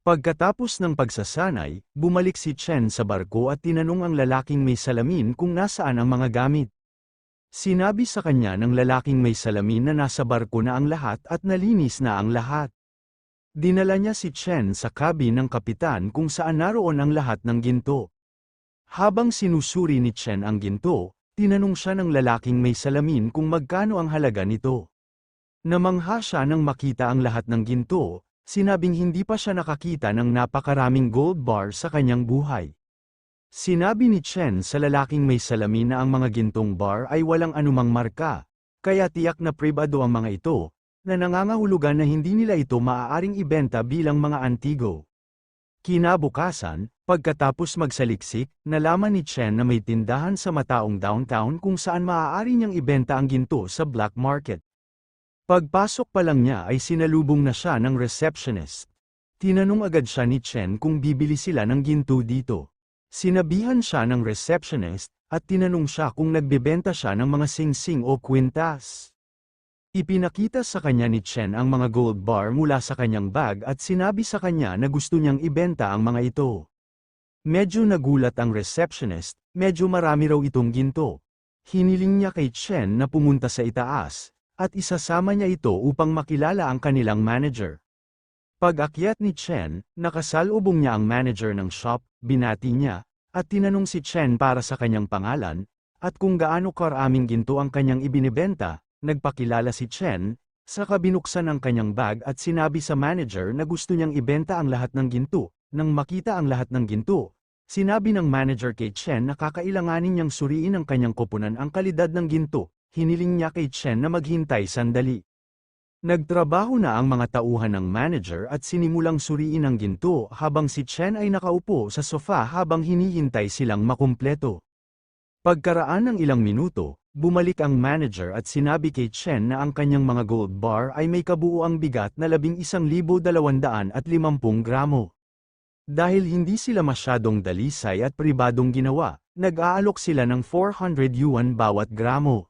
Pagkatapos ng pagsasanay, bumalik si Chen sa barko at tinanong ang lalaking may salamin kung nasaan ang mga gamit. Sinabi sa kanya ng lalaking may salamin na nasa barko na ang lahat at nalinis na ang lahat. Dinala niya si Chen sa cabin ng kapitan kung saan naroon ang lahat ng ginto. Habang sinusuri ni Chen ang ginto, tinanong siya ng lalaking may salamin kung magkano ang halaga nito. Namangha siya nang makita ang lahat ng ginto, sinabing hindi pa siya nakakita ng napakaraming gold bar sa kanyang buhay. Sinabi ni Chen sa lalaking may salamin na ang mga gintong bar ay walang anumang marka, kaya tiyak na pribado ang mga ito, na nangangahulugan na hindi nila ito maaaring ibenta bilang mga antigo. Kinabukasan, pagkatapos magsaliksik, nalaman ni Chen na may tindahan sa mataong downtown kung saan maaari niyang ibenta ang ginto sa black market. Pagpasok pa lang niya ay sinalubong na siya ng receptionist. Tinanong agad siya ni Chen kung bibili sila ng ginto dito. Sinabihan siya ng receptionist, at tinanong siya kung nagbebenta siya ng mga singsing o kwintas. Ipinakita sa kanya ni Chen ang mga gold bar mula sa kanyang bag at sinabi sa kanya na gusto niyang ibenta ang mga ito. Medyo nagulat ang receptionist, medyo marami raw itong ginto. Hiniling niya kay Chen na pumunta sa itaas, at isasama niya ito upang makilala ang kanilang manager. Pag-akyat ni Chen, nakasalubong niya ang manager ng shop, binati niya, at tinanong si Chen para sa kanyang pangalan, at kung gaano karaming ginto ang kanyang ibinibenta. Nagpakilala si Chen, saka binuksan ang kanyang bag at sinabi sa manager na gusto niyang ibenta ang lahat ng ginto. Nang makita ang lahat ng ginto, sinabi ng manager kay Chen na kakailanganin niyang suriin ang kanyang koponan ang kalidad ng ginto. Hiniling niya kay Chen na maghintay sandali. Nagtrabaho na ang mga tauhan ng manager at sinimulang suriin ang ginto habang si Chen ay nakaupo sa sofa habang hinihintay silang makumpleto. Pagkaraan ng ilang minuto, bumalik ang manager at sinabi kay Chen na ang kanyang mga gold bar ay may kabuuang bigat na 11,250 gramo. Dahil hindi sila masyadong dalisay at pribadong ginawa, nag-aalok sila ng 400 yuan bawat gramo.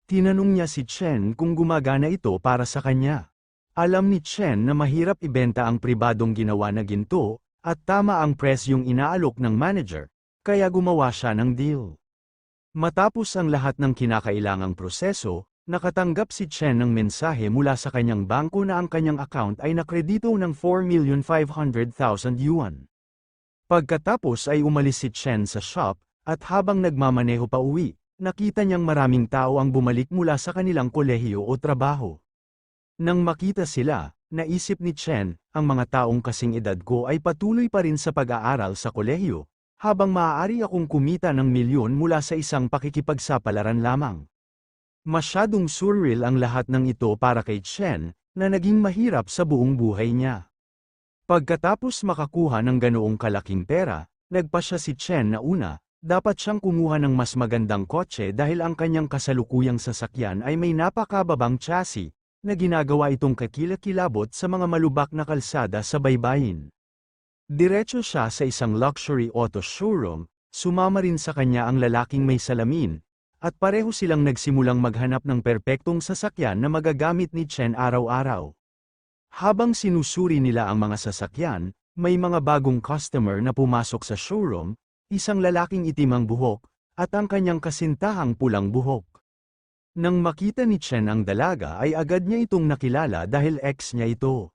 Tinanong niya si Chen kung gumagana ito para sa kanya. Alam ni Chen na mahirap ibenta ang pribadong ginawa na ginto, at tama ang presyong inaalok ng manager, kaya gumawa siya ng deal. Matapos ang lahat ng kinakailangang proseso, nakatanggap si Chen ng mensahe mula sa kanyang bangko na ang kanyang account ay nakredito ng 4,500,000 yuan. Pagkatapos ay umalis si Chen sa shop, at habang nagmamaneho pa uwi, nakita niyang maraming tao ang bumalik mula sa kanilang kolehiyo o trabaho. Nang makita sila, naisip ni Chen, ang mga taong kasing edad ko ay patuloy pa rin sa pag-aaral sa kolehiyo, habang maaari akong kumita ng milyon mula sa isang pakikipagsapalaran lamang. Masyadong surreal ang lahat ng ito para kay Chen, na naging mahirap sa buong buhay niya. Pagkatapos makakuha ng ganoong kalaking pera, nagpa siya si Chen na una, dapat siyang kumuha ng mas magandang kotse dahil ang kanyang kasalukuyang sasakyan ay may napakababang chassis, na ginagawa itong kakilakilabot sa mga malubak na kalsada sa baybayin. Diretso siya sa isang luxury auto showroom, sumama rin sa kanya ang lalaking may salamin, at pareho silang nagsimulang maghanap ng perpektong sasakyan na magagamit ni Chen araw-araw. Habang sinusuri nila ang mga sasakyan, may mga bagong customer na pumasok sa showroom, isang lalaking itim ang buhok, at ang kanyang kasintahang pulang buhok. Nang makita ni Chen ang dalaga ay agad niya itong nakilala dahil ex niya ito.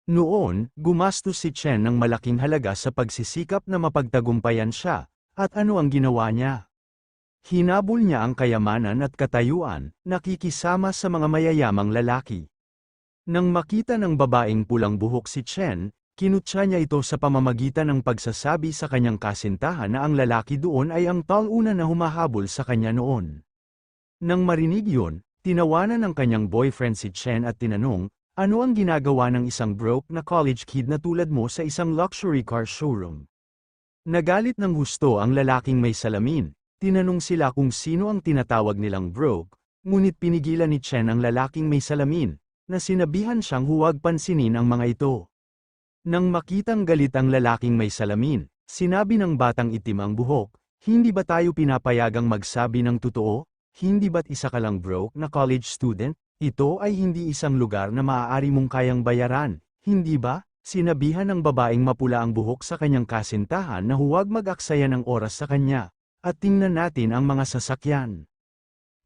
Noon, gumastos si Chen ng malaking halaga sa pagsisikap na mapagtagumpayan siya, at ano ang ginawa niya? Hinabol niya ang kayamanan at katayuan, nakikisama sa mga mayayamang lalaki. Nang makita ng babaeng pulang buhok si Chen, kinutya niya ito sa pamamagitan ng pagsasabi sa kanyang kasintahan na ang lalaki doon ay ang tauna na humahabol sa kanya noon. Nang marinig yun, tinawanan ng kanyang boyfriend si Chen at tinanong, ano ang ginagawa ng isang broke na college kid na tulad mo sa isang luxury car showroom? Nagalit ng husto ang lalaking may salamin, tinanong sila kung sino ang tinatawag nilang broke, ngunit pinigilan ni Chen ang lalaking may salamin, na sinabihan siyang huwag pansinin ang mga ito. Nang makitang galit ang lalaking may salamin, sinabi ng batang itim ang buhok, hindi ba tayo pinapayagang magsabi ng totoo? Hindi ba't isa ka lang broke na college student? Ito ay hindi isang lugar na maaari mong kayang bayaran, hindi ba? sinabihan ng babaeng mapula ang buhok sa kanyang kasintahan na huwag mag-aksaya ng oras sa kanya, at tingnan natin ang mga sasakyan.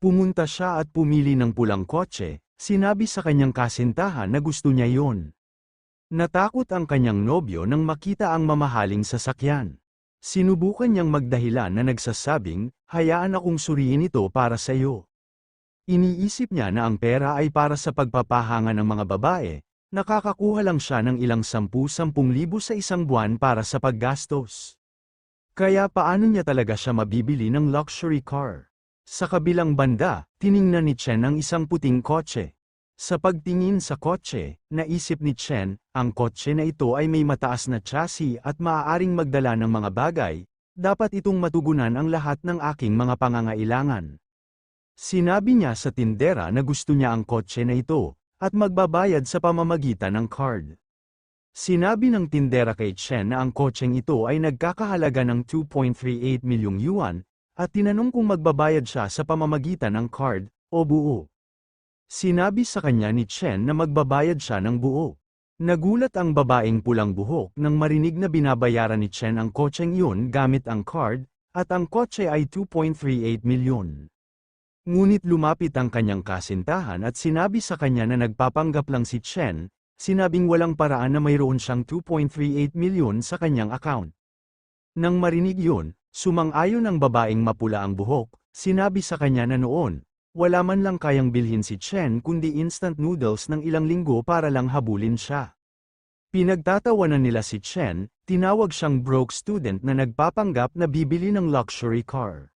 Pumunta siya at pumili ng pulang kotse, sinabi sa kanyang kasintahan na gusto niya yon. Natakot ang kanyang nobyo nang makita ang mamahaling sasakyan. Sinubukan niyang magdahilan na nagsasabing, hayaan akong suriin ito para sa iyo. Iniisip niya na ang pera ay para sa pagpapahanga ng mga babae, nakakakuha lang siya ng ilang 10,000 sa isang buwan para sa paggastos. Kaya paano niya talaga siya mabibili ng luxury car? Sa kabilang banda, tiningnan ni Chen ang isang puting kotse. Sa pagtingin sa kotse, naisip ni Chen, ang kotse na ito ay may mataas na chassis at maaaring magdala ng mga bagay, dapat itong matugunan ang lahat ng aking mga pangangailangan. Sinabi niya sa tindera na gusto niya ang kotse na ito, at magbabayad sa pamamagitan ng card. Sinabi ng tindera kay Chen na ang kotseng ito ay nagkakahalaga ng 2.38 milyong yuan, at tinanong kung magbabayad siya sa pamamagitan ng card, o buo. Sinabi sa kanya ni Chen na magbabayad siya ng buo. Nagulat ang babaeng pulang buhok nang marinig na binabayaran ni Chen ang kotseng iyon gamit ang card, at ang kotse ay 2.38 milyon. Ngunit lumapit ang kanyang kasintahan at sinabi sa kanya na nagpapanggap lang si Chen, sinabing walang paraan na mayroon siyang 2.38 milyon sa kanyang account. Nang marinig yun, sumang-ayon ang babaeng mapula ang buhok, sinabi sa kanya na noon, wala man lang kayang bilhin si Chen kundi instant noodles ng ilang linggo para lang habulin siya. Pinagtatawanan nila si Chen, tinawag siyang broke student na nagpapanggap na bibili ng luxury car.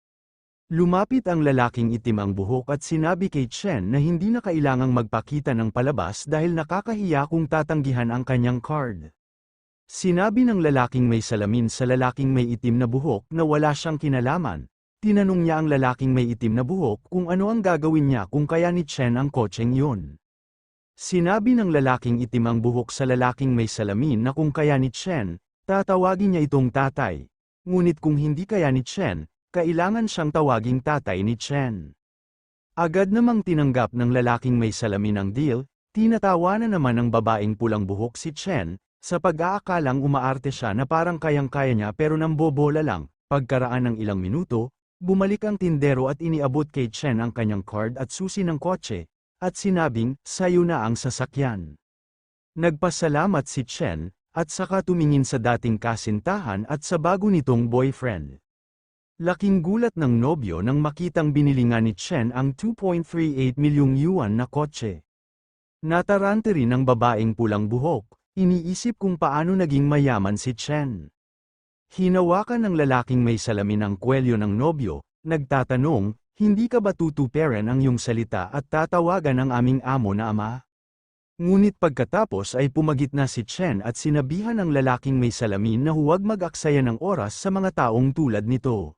Lumapit ang lalaking itim ang buhok at sinabi kay Chen na hindi na kailangang magpakita ng palabas dahil nakakahiya kung tatanggihan ang kanyang card. Sinabi ng lalaking may salamin sa lalaking may itim na buhok na wala siyang kinalaman. Tinanong niya ang lalaking may itim na buhok kung ano ang gagawin niya kung kaya ni Chen ang kotseng yun. Sinabi ng lalaking itim ang buhok sa lalaking may salamin na kung kaya ni Chen, tatawagin niya itong tatay. Ngunit kung hindi kaya ni Chen, kailangan siyang tawaging tatay ni Chen. Agad namang tinanggap ng lalaking may salamin ang deal, tinatawa na naman ng babaeng pulang buhok si Chen, sa pag-aakalang umaarte siya na parang kayang-kaya niya pero nambobola lang. Pagkaraan ng ilang minuto, bumalik ang tindero at iniabot kay Chen ang kanyang card at susi ng kotse, at sinabing, sayo na ang sasakyan. Nagpasalamat si Chen, at saka tumingin sa dating kasintahan at sa bago nitong boyfriend. Laking gulat ng nobyo nang makitang binili nga ni Chen ang 2.38 milyong yuan na kotse. Natarante rin ang babaeng pulang buhok, iniisip kung paano naging mayaman si Chen. Hinawakan ng lalaking may salamin ang kwelyo ng nobyo, nagtatanong, hindi ka ba tutuperan ang iyong salita at tatawagan ang aming amo na ama? Ngunit pagkatapos ay pumagitna si Chen at sinabihan ng lalaking may salamin na huwag mag-aksaya ng oras sa mga taong tulad nito.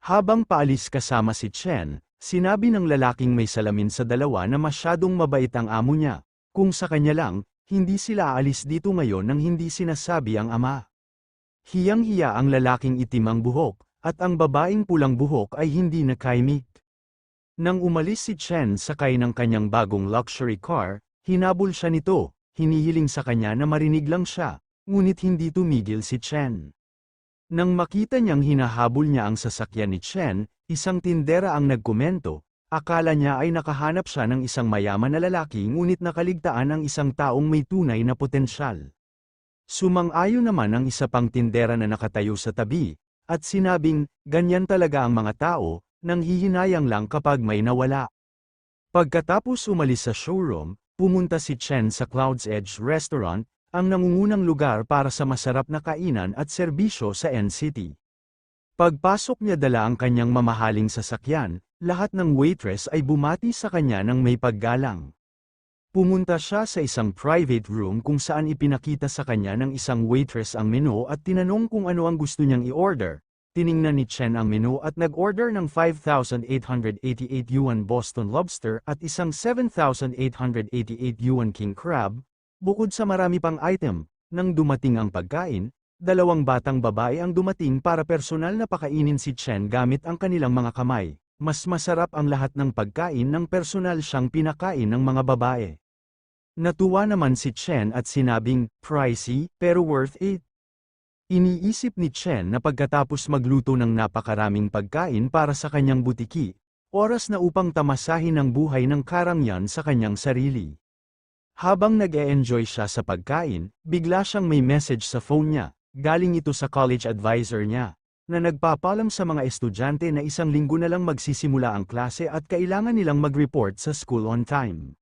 Habang paalis kasama si Chen, sinabi ng lalaking may salamin sa dalawa na masyadong mabait ang amo niya, kung sa kanya lang, hindi sila aalis dito ngayon nang hindi sinasabi ang ama. Hiyang-hiya ang lalaking itim ang buhok, at ang babaeng pulang buhok ay hindi nakaimik. Nang umalis si Chen sakay ng kanyang bagong luxury car, hinabol siya nito, hinihiling sa kanya na marinig lang siya, ngunit hindi tumigil si Chen. Nang makita niyang hinahabol niya ang sasakyan ni Chen, isang tindera ang nagkomento, akala niya ay nakahanap siya ng isang mayaman na lalaki ngunit nakaligtaan ang isang taong may tunay na potensyal. Sumang-ayon naman ang isa pang tindera na nakatayo sa tabi, at sinabing, ganyan talaga ang mga tao, nanghihinayang lang kapag may nawala. Pagkatapos umalis sa showroom, pumunta si Chen sa Cloud's Edge Restaurant, ang nangungunang lugar para sa masarap na kainan at serbisyo sa N-City. Pagpasok niya dala ang kanyang mamahaling sasakyan, lahat ng waitress ay bumati sa kanya ng may paggalang. Pumunta siya sa isang private room kung saan ipinakita sa kanya ng isang waitress ang menu at tinanong kung ano ang gusto niyang i-order. Tiningnan ni Chen ang menu at nag-order ng 5,888 yuan Boston Lobster at isang 7,888 yuan King Crab. Bukod sa marami pang item, nang dumating ang pagkain, dalawang batang babae ang dumating para personal na pakainin si Chen gamit ang kanilang mga kamay. Mas masarap ang lahat ng pagkain ng personal siyang pinakain ng mga babae. Natuwa naman si Chen at sinabing, pricey, pero worth it. Iniisip ni Chen na pagkatapos magluto ng napakaraming pagkain para sa kanyang butiki, oras na upang tamasahin ang buhay ng karamihan sa kanyang sarili. Habang nag-e-enjoy siya sa pagkain, bigla siyang may message sa phone niya, galing ito sa college advisor niya, na nagpapalam sa mga estudyante na 1 linggo na lang magsisimula ang klase at kailangan nilang mag-report sa school on time.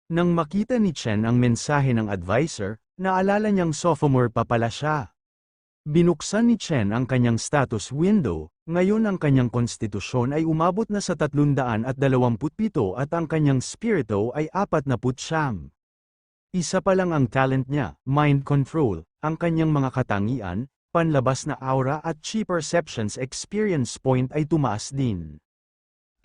Nang makita ni Chen ang mensahe ng advisor, naalala niyang sophomore pa pala siya. Binuksan ni Chen ang kanyang status window, ngayon ang kanyang konstitusyon ay umabot na sa 327 at ang kanyang spirito ay 49. Isa pa lang ang talent niya, mind control, ang kanyang mga katangian, panlabas na aura at chi perceptions experience point ay tumaas din.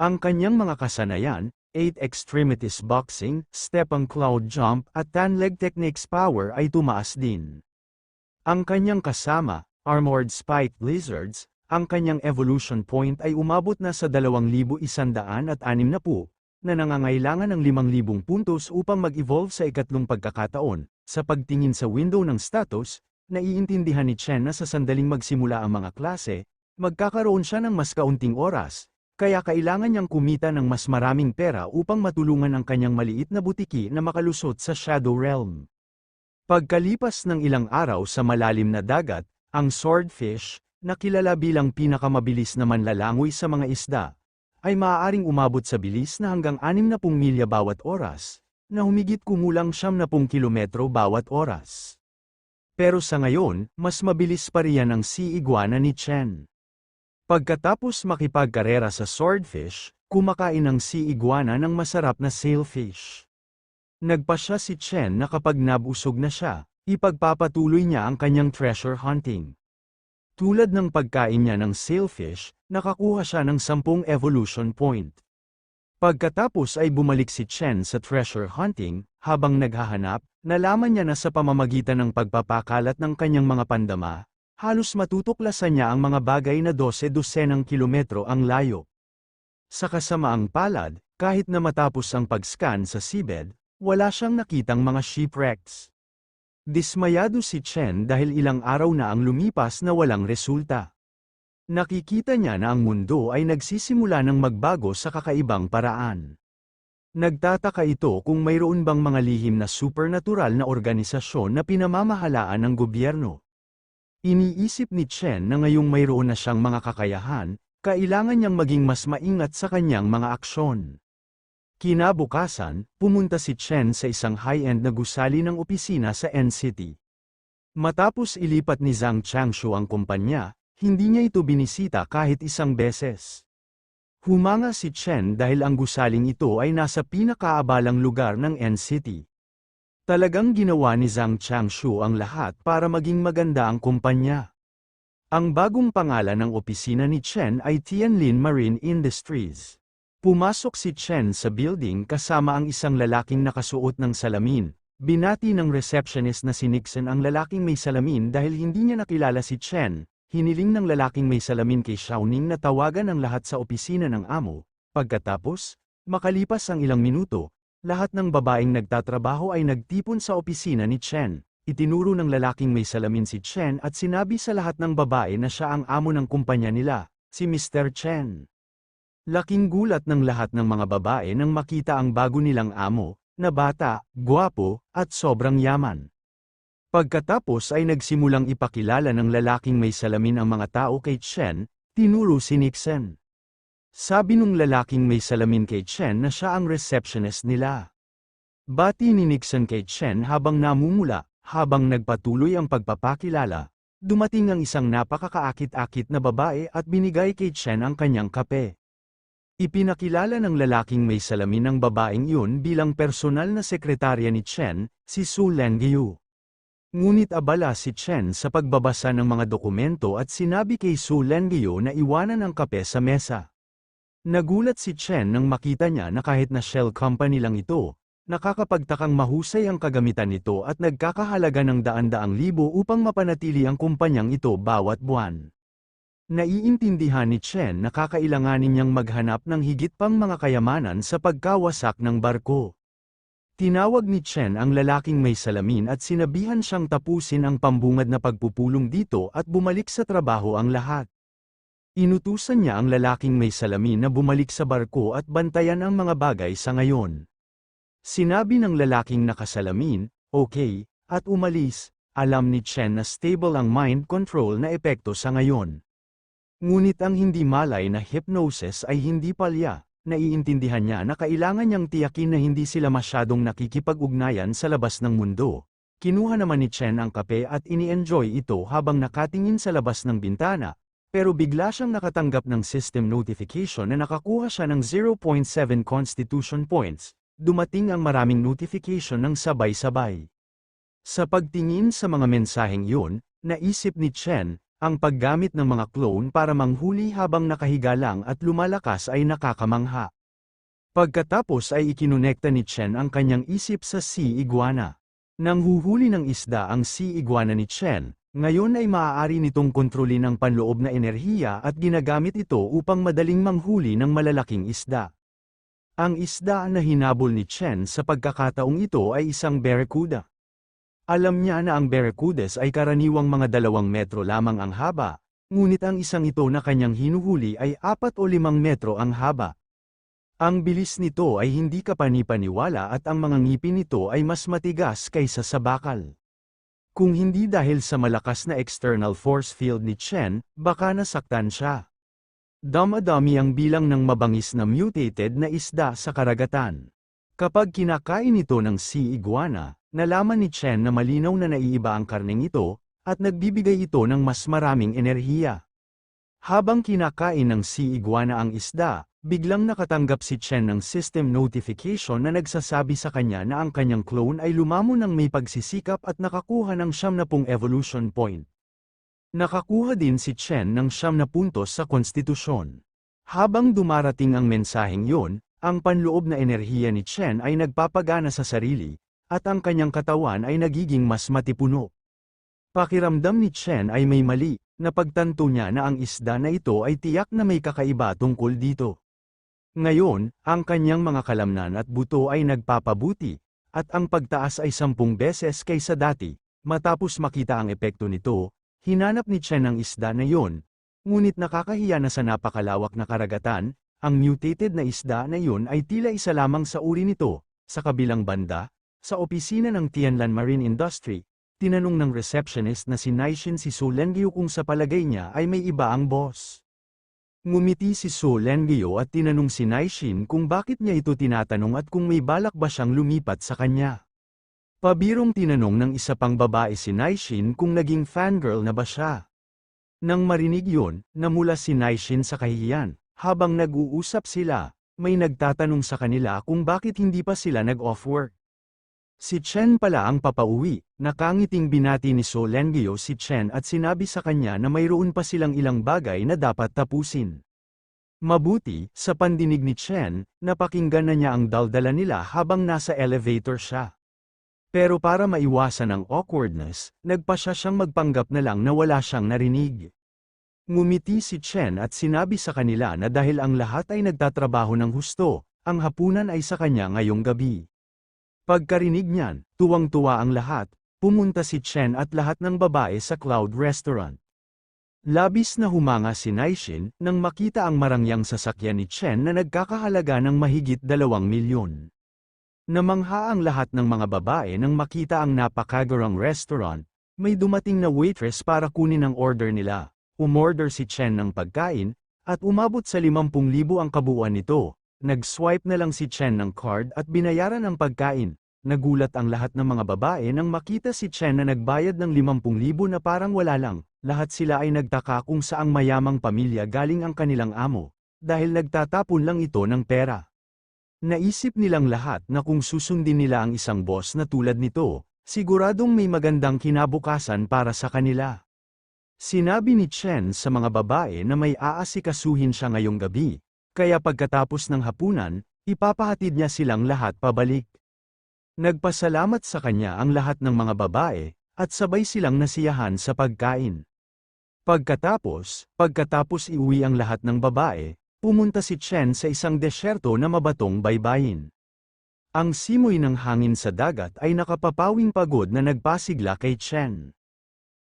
Ang kanyang mga kasanayan, 8 extremities boxing, step ang cloud jump at 10 leg techniques power ay tumaas din. Ang kanyang kasama, armored spiked lizards, ang kanyang evolution point ay umabot na sa 2,160 na nangangailangan ng 5,000 puntos upang mag-evolve sa ikatlong pagkakataon. Sa pagtingin sa window ng status, naiintindihan ni Chen na sa sandaling magsimula ang mga klase, magkakaroon siya ng mas kaunting oras, kaya kailangan niyang kumita ng mas maraming pera upang matulungan ang kanyang maliit na butiki na makalusot sa Shadow Realm. Pagkalipas ng ilang araw sa malalim na dagat, ang swordfish, na kilala bilang pinakamabilis na manlalangoy sa mga isda, ay maaaring umabot sa bilis na hanggang 60 milya bawat oras, na humigit kumulang 70 kilometro bawat oras. Pero sa ngayon, mas mabilis pa riyan ang sea iguana ni Chen. Pagkatapos makipagkarera sa swordfish, kumakain ang sea iguana ng masarap na sailfish. Nagpasya si Chen na kapag nabusog na siya, ipagpapatuloy niya ang kanyang treasure hunting. Tulad ng pagkain niya ng sailfish, nakakuha siya ng 10 evolution point. Pagkatapos ay bumalik si Chen sa treasure hunting, habang naghahanap, nalaman niya na sa pamamagitan ng pagpapakalat ng kanyang mga pandama, halos matutuklasan niya ang mga bagay na 12 kilometro ang layo. Sa kasamaang palad, kahit na matapos ang pag-scan sa seabed, wala siyang nakitang mga shipwrecks. Dismayado si Chen dahil ilang araw na ang lumipas na walang resulta. Nakikita niya na ang mundo ay nagsisimula ng magbago sa kakaibang paraan. Nagtataka ito kung mayroon bang mga lihim na supernatural na organisasyon na pinamamahalaan ng gobyerno. Iniisip ni Chen na ngayong mayroon na siyang mga kakayahan, kailangan niyang maging mas maingat sa kanyang mga aksyon. Kinabukasan, pumunta si Chen sa isang high-end na gusali ng opisina sa N-City. Matapos ilipat ni Zhang Changshu ang kumpanya, hindi niya ito binisita kahit isang beses. Humanga si Chen dahil ang gusaling ito ay nasa pinakaabalang lugar ng N-City. Talagang ginawa ni Zhang Changshu ang lahat para maging maganda ang kumpanya. Ang bagong pangalan ng opisina ni Chen ay Tianlin Marine Industries. Pumasok si Chen sa building kasama ang isang lalaking nakasuot ng salamin. Binati ng receptionist na si Nixon ang lalaking may salamin dahil hindi niya nakilala si Chen. Hiniling ng lalaking may salamin kay Xiaoning na tawagan ang lahat sa opisina ng amo. Pagkatapos, makalipas ang ilang minuto, lahat ng babaeng nagtatrabaho ay nagtipon sa opisina ni Chen. Itinuro ng lalaking may salamin si Chen at sinabi sa lahat ng babae na siya ang amo ng kumpanya nila, si Mr. Chen. Laking gulat ng lahat ng mga babae nang makita ang bago nilang amo, na bata, gwapo, at sobrang yaman. Pagkatapos ay nagsimulang ipakilala ng lalaking may salamin ang mga tao kay Chen, tinuro si Nixon. Sabi nung lalaking may salamin kay Chen na siya ang receptionist nila. Bati ni Nixon kay Chen habang namumula, habang nagpatuloy ang pagpapakilala, dumating ang isang napakakaakit-akit na babae at binigay kay Chen ang kanyang kape. Ipinakilala ng lalaking may salamin ng babaeng iyon bilang personal na sekretarya ni Chen, si Su Lengyu. Ngunit abala si Chen sa pagbabasa ng mga dokumento at sinabi kay Su Lengyu na iwanan ang kape sa mesa. Nagulat si Chen nang makita niya na kahit na shell company lang ito, nakakapagtakang mahusay ang kagamitan nito at nagkakahalaga ng daan-daang libo upang mapanatili ang kumpanyang ito bawat buwan. Naiintindihan ni Chen na kakailanganin niyang maghanap ng higit pang mga kayamanan sa pagkawasak ng barko. Tinawag ni Chen ang lalaking may salamin at sinabihan siyang tapusin ang pambungad na pagpupulong dito at bumalik sa trabaho ang lahat. Inutusan niya ang lalaking may salamin na bumalik sa barko at bantayan ang mga bagay sa ngayon. Sinabi ng lalaking nakasalamin, "Okay," at umalis. Alam ni Chen na stable ang mind control na epekto sa ngayon. Ngunit ang hindi malay na hypnosis ay hindi palya. Naiintindihan niya na kailangan niyang tiyakin na hindi sila masyadong nakikipag-ugnayan sa labas ng mundo. Kinuha naman ni Chen ang kape at ini-enjoy ito habang nakatingin sa labas ng bintana, pero bigla siyang nakatanggap ng system notification na nakakuha siya ng 0.7 constitution points. Dumating ang maraming notification ng sabay-sabay. Sa pagtingin sa mga mensaheng yun, naisip ni Chen, ang paggamit ng mga clone para manghuli habang nakahiga lang at lumalakas ay nakakamangha. Pagkatapos ay ikinonekta ni Chen ang kanyang isip sa sea iguana. Nang huhuli ng isda ang sea iguana ni Chen, ngayon ay maaari nitong kontrolin ang panloob na enerhiya at ginagamit ito upang madaling manghuli ng malalaking isda. Ang isda na hinabol ni Chen sa pagkakataong ito ay isang barracuda. Alam niya na ang barracudas ay karaniwang mga 2 metro lamang ang haba, ngunit ang isang ito na kanyang hinuhuli ay 4 o 5 metro ang haba. Ang bilis nito ay hindi kapanipaniwala at ang mga ngipin nito ay mas matigas kaysa sa bakal. Kung hindi dahil sa malakas na external force field ni Chen, baka nasaktan siya. Dama-dami ang bilang ng mabangis na mutated na isda sa karagatan. Kapag kinakain ito ng sea iguana, nalaman ni Chen na malinaw na naiiba ang karneng ito, at nagbibigay ito ng mas maraming enerhiya. Habang kinakain ng sea iguana ang isda, biglang nakatanggap si Chen ng system notification na nagsasabi sa kanya na ang kanyang clone ay lumamon ng may pagsisikap at nakakuha ng 70 evolution point. Nakakuha din si Chen ng 70 puntos sa konstitusyon. Habang dumarating ang mensaheng yon, ang panloob na enerhiya ni Chen ay nagpapagana sa sarili, at ang kanyang katawan ay nagiging mas matipuno. Pakiramdam ni Chen ay may mali, napagtanto niya na ang isda na ito ay tiyak na may kakaiba tungkol dito. Ngayon, ang kanyang mga kalamnan at buto ay nagpapabuti, at ang pagtaas ay 10 beses kaysa dati. Matapos makita ang epekto nito, hinanap ni Chen ang isda na yon, ngunit nakakahiya na sa napakalawak na karagatan, ang mutated na isda na yun ay tila isa lamang sa uri nito. Sa kabilang banda, sa opisina ng Tianlan Marine Industry, tinanong ng receptionist na si Naishin si Su Lengyu kung sa palagay niya ay may iba ang boss. Ngumiti si Su Lengyu at tinanong si Naishin kung bakit niya ito tinatanong at kung may balak ba siyang lumipat sa kanya. Pabirong tinanong ng isa pang babae si Naishin kung naging fangirl na ba siya. Nang marinig yun, namula si Naishin sa kahihiyan. Habang nag-uusap sila, may nagtatanong sa kanila kung bakit hindi pa sila nag-off work. Si Chen pala ang papauwi. Nakangiting binati ni Su Lengyu si Chen at sinabi sa kanya na mayroon pa silang ilang bagay na dapat tapusin. Mabuti, sa pandinig ni Chen, napakinggan na niya ang daldala nila habang nasa elevator siya. Pero para maiwasan ang awkwardness, nagpasya siyang magpanggap na lang na wala siyang narinig. Ngumiti si Chen at sinabi sa kanila na dahil ang lahat ay nagtatrabaho ng husto, ang hapunan ay sa kanya ngayong gabi. Pagkarinig niyan, tuwang-tuwa ang lahat, pumunta si Chen at lahat ng babae sa Cloud Restaurant. Labis na humanga si Naishin nang makita ang marangyang sasakyan ni Chen na nagkakahalaga ng mahigit 2 milyon. Namangha ang lahat ng mga babae nang makita ang napakagarang restaurant. May dumating na waitress para kunin ang order nila. Umorder si Chen ng pagkain, at umabot sa 50,000 ang kabuuan nito. Nag-swipe na lang si Chen ng card at binayaran ang pagkain. Nagulat ang lahat ng mga babae nang makita si Chen na nagbayad ng 50,000 na parang wala lang. Lahat sila ay nagtaka kung saang mayamang pamilya galing ang kanilang amo, dahil nagtatapon lang ito ng pera. Naisip nilang lahat na kung susundin nila ang isang boss na tulad nito, siguradong may magandang kinabukasan para sa kanila. Sinabi ni Chen sa mga babae na may aasikasuhin siya ngayong gabi, kaya pagkatapos ng hapunan, ipapahatid niya silang lahat pabalik. Nagpasalamat sa kanya ang lahat ng mga babae, at sabay silang nasiyahan sa pagkain. Pagkatapos iuwi ang lahat ng babae, pumunta si Chen sa isang desyerto na mabatong baybayin. Ang simoy ng hangin sa dagat ay nakapapawing pagod na nagpasigla kay Chen.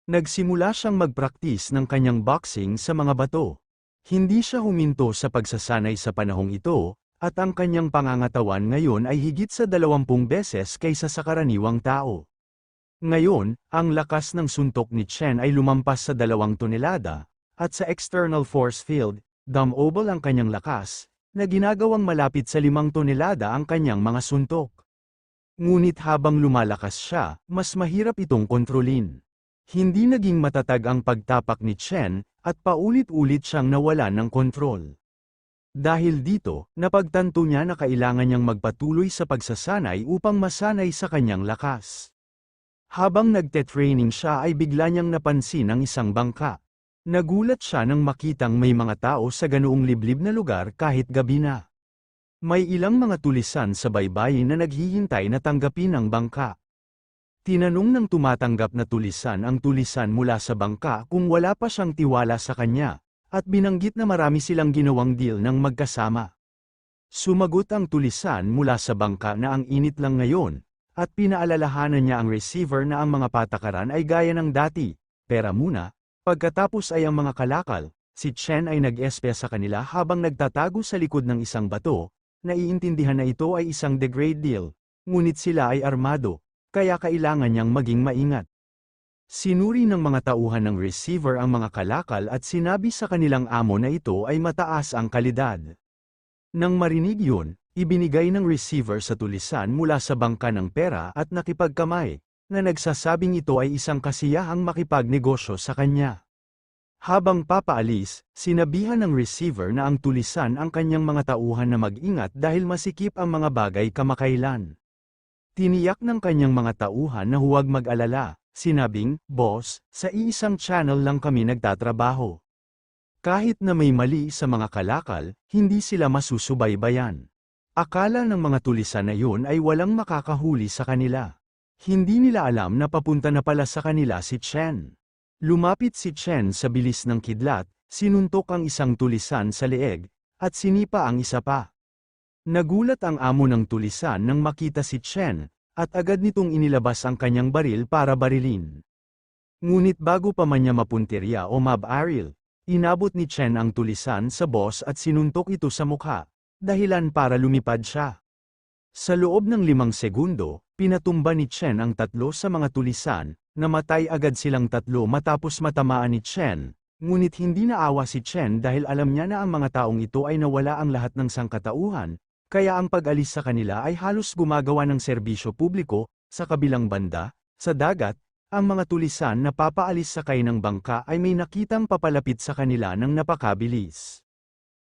Nagsimula siyang magpraktis ng kanyang boxing sa mga bato. Hindi siya huminto sa pagsasanay sa panahong ito, at ang kanyang pangangatawan ngayon ay higit sa 20 beses kaysa sa karaniwang tao. Ngayon, ang lakas ng suntok ni Chen ay lumampas sa 2 tonelada, at sa external force field, dumbbell ang kanyang lakas, na ginagawang malapit sa 5 tonelada ang kanyang mga suntok. Ngunit habang lumalakas siya, mas mahirap itong kontrolin. Hindi naging matatag ang pagtapak ni Chen, at paulit-ulit siyang nawalan ng kontrol. Dahil dito, napagtanto niya na kailangan niyang magpatuloy sa pagsasanay upang masanay sa kanyang lakas. Habang nagte-training siya ay bigla niyang napansin ang isang bangka. Nagulat siya nang makitang may mga tao sa ganoong liblib na lugar kahit gabi na. May ilang mga tulisan sa baybayin na naghihintay na tanggapin ang bangka. Tinanong ng tumatanggap na tulisan ang tulisan mula sa bangka kung wala pa siyang tiwala sa kanya, at binanggit na marami silang ginawang deal ng magkasama. Sumagot ang tulisan mula sa bangka na ang init lang ngayon, at pinaalalahanan niya ang receiver na ang mga patakaran ay gaya ng dati, pera muna. Pagkatapos ay ang mga kalakal, si Chen ay nag-espya sa kanila habang nagtatago sa likod ng isang bato, naiintindihan na ito ay isang degrade deal, ngunit sila ay armado, kaya kailangan niyang maging maingat. Sinuri ng mga tauhan ng receiver ang mga kalakal at sinabi sa kanilang amo na ito ay mataas ang kalidad. Nang marinig yun, ibinigay ng receiver sa tulisan mula sa bangka ng pera at nakipagkamay, na nagsasabing ito ay isang kasiyahang makipagnegosyo sa kanya. Habang papaalis, sinabihan ng receiver na ang tulisan ang kanyang mga tauhan na mag-ingat dahil masikip ang mga bagay kamakailan. Tiniyak ng kanyang mga tauhan na huwag mag-alala, sinabing, "Boss, sa iisang channel lang kami nagtatrabaho. Kahit na may mali sa mga kalakal, hindi sila masusubaybayan." Akala ng mga tulisan na yun ay walang makakahuli sa kanila. Hindi nila alam na papunta na pala sa kanila si Chen. Lumapit si Chen sa bilis ng kidlat, sinuntok ang isang tulisan sa leeg, at sinipa ang isa pa. Nagulat ang amo ng tulisan nang makita si Chen, at agad nitong inilabas ang kanyang baril para barilin. Ngunit bago pa man niya mapuntirya o mabaril, inabot ni Chen ang tulisan sa boss at sinuntok ito sa mukha, dahilan para lumipad siya. Sa loob ng 5 segundo, pinatumba ni Chen ang 3 sa mga tulisan, namatay agad silang 3 matapos matamaan ni Chen, ngunit hindi naawa si Chen dahil alam niya na ang mga taong ito ay nawala ang lahat ng sangkatauhan, kaya ang pag-alis sa kanila ay halos gumagawa ng serbisyo publiko. Sa kabilang banda, sa dagat, ang mga tulisan na papaalis sakay ng bangka ay may nakitang papalapit sa kanila ng napakabilis.